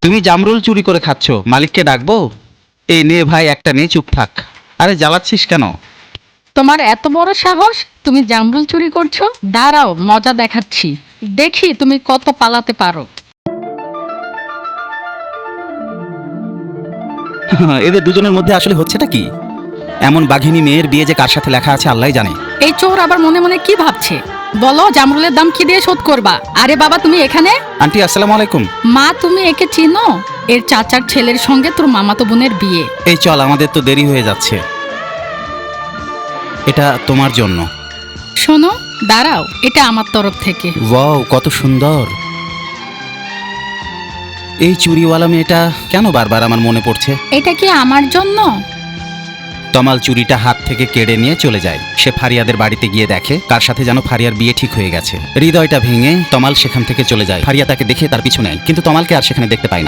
তুমি জামরুল চুরি করে খাচ্ছ, মালিককে ডাকবো? এই নে ভাই, একটা নে, চুপ থাক। আরে জ্বালাচ্ছিস কেন? তোমার এত বড় সাহস, তুমি জামরুল চুরি করছো? দাঁড়াও, মজা দেখাচ্ছি। দেখি তুমি কত পালাতে পারো। এদের দুজনের মধ্যে আসলে হচ্ছেটা কি? এমন বাঘিনী মেয়ের বিয়ে যে কার সাথে লেখা আছে আল্লাহই জানে। এই চোর আবার মনে মনে কি ভাবছে? বলো, জামরুলের দাম কি দিয়ে শোধ করবা? আরে বাবা, তুমি এখানে? আন্টি আসসালামু আলাইকুম। মা, তুমি একে চিনো? এর চাচার ছেলের সঙ্গে তোর মামাতো বোনের বিয়ে। এই চল, আমাদের তো দেরি হয়ে যাচ্ছে। এটা তোমার জন্য। শোনো, দাঁড়াও, এটা আমার তরফ থেকে। ওয়াও, কত সুন্দর। এই চুরিওয়ালা মেয়েটা কেন বারবার আমার মনে পড়ছে? এটা কি আমার জন্য? তমাল চুরিটা হাত থেকে কেড়ে নিয়ে চলে যায়। সে ফারিয়াদের বাড়িতে গিয়ে দেখে কার সাথে যেন ফারিয়ার বিয়ে ঠিক হয়ে গেছে। হৃদয়টা ভেঙে তমাল সেখান থেকে চলে যায়। ফারিয়া তাকে দেখে তার পিছু নেয়, কিন্তু তমালকে আর সেখানে দেখতে পায় না।